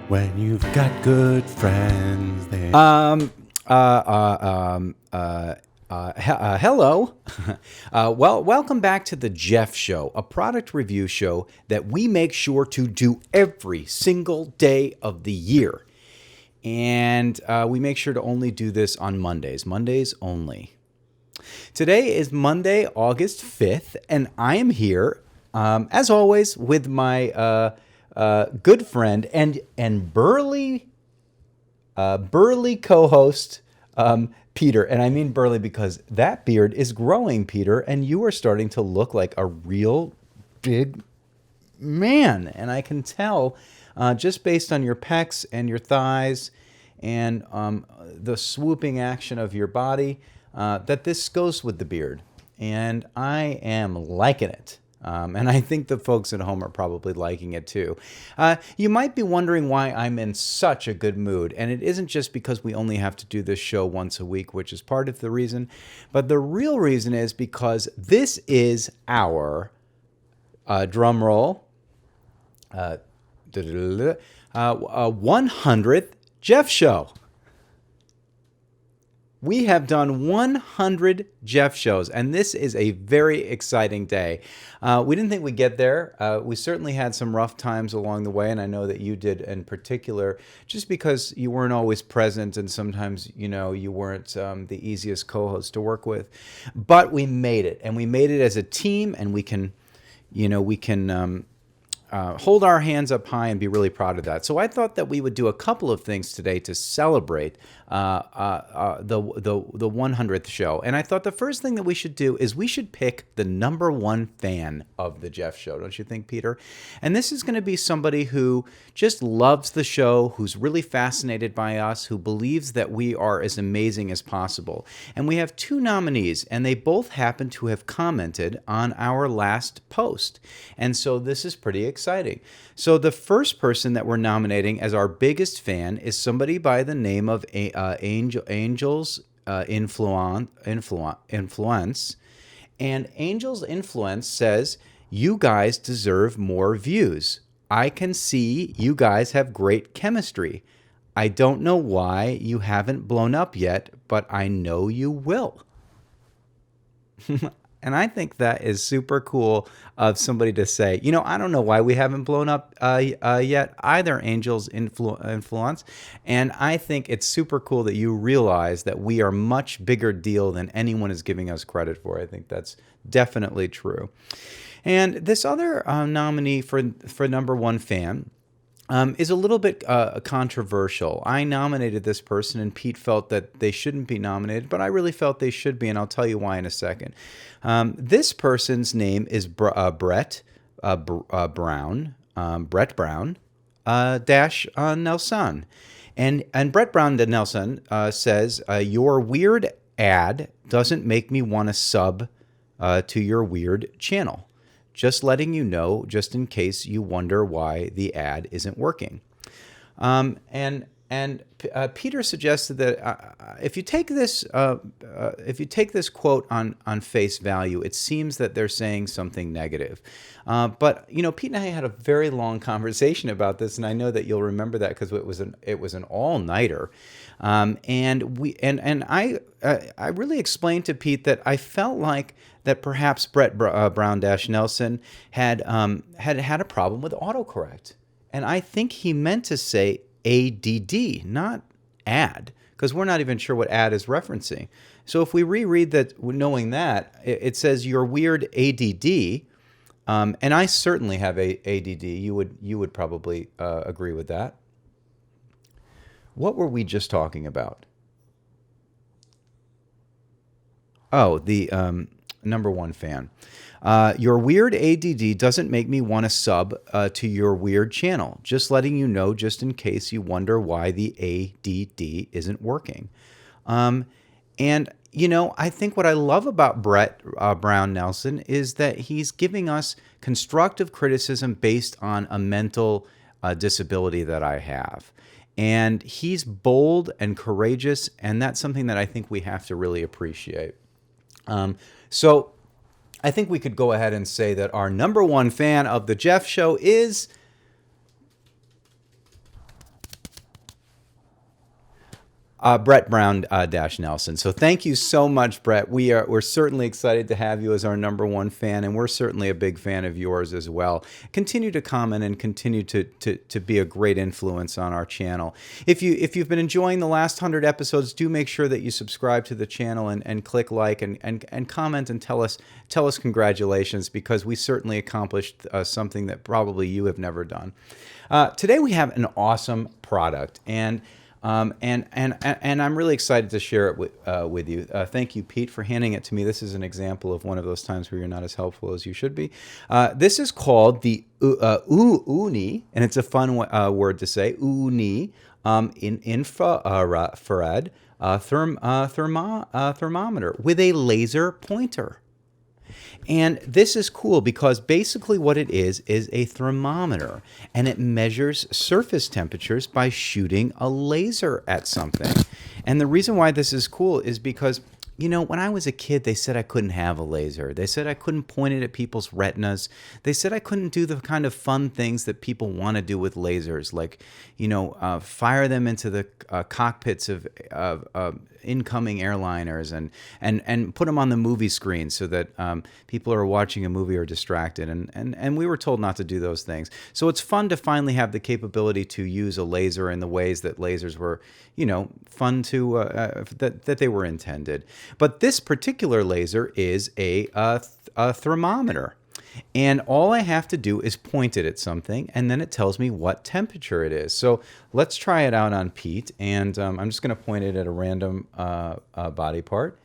When you've got good friends there. Hello. Welcome back to the Jeff Show, a product review show that we make sure to do every single day of the year. And we make sure to only do this on Mondays. Mondays only. Today is Monday, August 5th, and I am here, as always, with my good friend and burly co-host, Peter. And I mean burly because that beard is growing, Peter, and you are starting to look like a real big man. And I can tell just based on your pecs and your thighs and the swooping action of your body that this goes with the beard. And I am liking it. And I think the folks at home are probably liking it too. You might be wondering why I'm in such a good mood. And it isn't just because we only have to do this show once a week, which is part of the reason. But the real reason is because this is our drum roll, 100th Jeff Show. We have done 100 Jeff shows, and this is a very exciting day. We didn't think we'd get there. We certainly had some rough times along the way, and I know that you did in particular, just because you weren't always present, and sometimes, you weren't the easiest co-host to work with. But we made it, and we made it as a team, and we can hold our hands up high and be really proud of that. So I thought that we would do a couple of things today to celebrate the 100th show. And I thought the first thing that we should do is we should pick the number one fan of the Jeff Show. Don't you think, Peter? And this is going to be somebody who just loves the show, who's really fascinated by us, who believes that we are as amazing as possible. And we have two nominees, and they both happen to have commented on our last post. And so this is pretty exciting. So the first person that we're nominating as our biggest fan is somebody by the name of Angel's Influence. And Angel's Influence says, "You guys deserve more views. I can see you guys have great chemistry. I don't know why you haven't blown up yet, but I know you will." And I think that is super cool of somebody to say, I don't know why we haven't blown up yet either, Angel's Influence. And I think it's super cool that you realize that we are much bigger deal than anyone is giving us credit for. I think that's definitely true. And this other nominee for number one fan is a little bit controversial. I nominated this person, and Pete felt that they shouldn't be nominated, but I really felt they should be, and I'll tell you why in a second. This person's name is Brett Brown, dash Nelson. And Brett Brown Nelson says, "Your weird ad doesn't make me want to sub to your weird channel. Just letting you know, just in case you wonder why the ad isn't working." Peter suggested that if you take this quote on face value, it seems that they're saying something negative. But Pete and I had a very long conversation about this, and I know that you'll remember that because it was an all-nighter. I really explained to Pete that I felt like that perhaps Brett Brown-Nelson had a problem with autocorrect. And I think he meant to say ADD, not ad, because we're not even sure what ad is referencing. So if we reread that, knowing that, it says your weird ADD, and I certainly have ADD. You would probably agree with that. What were we just talking about? Oh, the number one fan. Your weird ADD doesn't make me want to sub to your weird channel. Just letting you know, just in case you wonder why the ADD isn't working. I think what I love about Brett Brown Nelson is that he's giving us constructive criticism based on a mental disability that I have. And he's bold and courageous, and that's something that I think we have to really appreciate. So I think we could go ahead and say that our number one fan of the Jeff Show is Brett Brown dash Nelson. So thank you so much, Brett. We're certainly excited to have you as our #1 fan, and we're certainly a big fan of yours as well. Continue to comment and continue to be a great influence on our channel. If you've been enjoying the last 100 episodes, do make sure that you subscribe to the channel and click like and comment and tell us congratulations, because we certainly accomplished something that probably you have never done. Today we have an awesome product, and I'm really excited to share it with you. Thank you, Pete, for handing it to me. This is an example of one of those times where you're not as helpful as you should be. This is called the Ooni, and it's a fun word to say, Ooni, infrared thermometer with a laser pointer. And this is cool because basically what it is a thermometer, and it measures surface temperatures by shooting a laser at something. And the reason why this is cool is because, you know, when I was a kid, they said I couldn't have a laser. They said I couldn't point it at people's retinas. They said I couldn't do the kind of fun things that people want to do with lasers, like, you know, fire them into the cockpits of incoming airliners and put them on the movie screen so that people who are watching a movie are distracted. And we were told not to do those things. So it's fun to finally have the capability to use a laser in the ways that lasers were, you know, fun to that they were intended. But this particular laser is a thermometer. And all I have to do is point it at something, and then it tells me what temperature it is. So let's try it out on Pete, and I'm just going to point it at a random body part.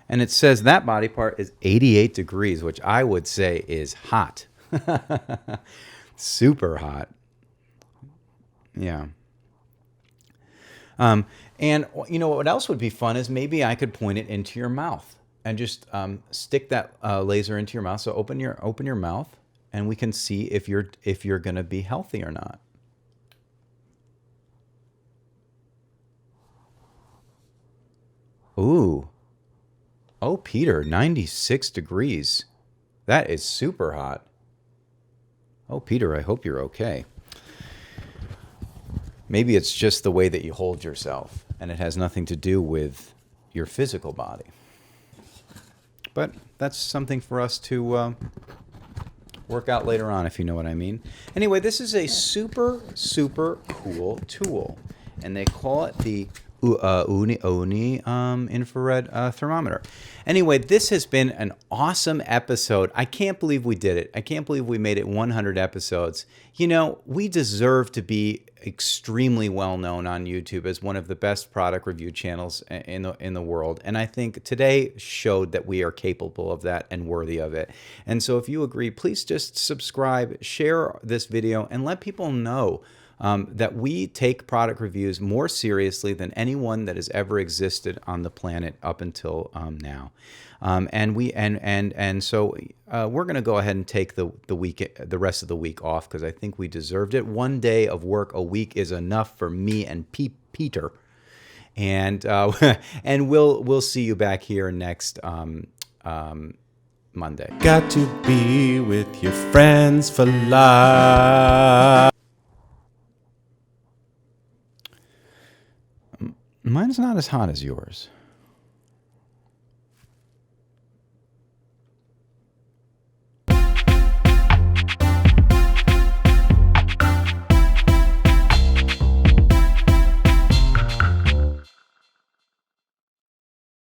And it says that body part is 88 degrees, which I would say is hot. Super hot. Yeah. And you know what else would be fun is maybe I could point it into your mouth and just stick that laser into your mouth. So open your mouth, and we can see if you're going to be healthy or not. Ooh. Oh, Peter, 96 degrees. That is super hot. Oh, Peter, I hope you're okay. Maybe it's just the way that you hold yourself, and it has nothing to do with your physical body. But that's something for us to work out later on, if you know what I mean. Anyway, this is a super, super cool tool, and they call it the Ooni infrared thermometer. Anyway, this has been an awesome episode. I can't believe we did it. I can't believe we made it 100 episodes. You know, we deserve to be extremely well known on YouTube as one of the best product review channels in the world. And I think today showed that we are capable of that and worthy of it. And so if you agree, please just subscribe, share this video, and let people know that we take product reviews more seriously than anyone that has ever existed on the planet up until now. So we're going to go ahead and take the rest of the week off because I think we deserved it. One day of work a week is enough for me and Peter, and and we'll see you back here next Monday. Got to be with your friends for life. Mine's not as hot as yours.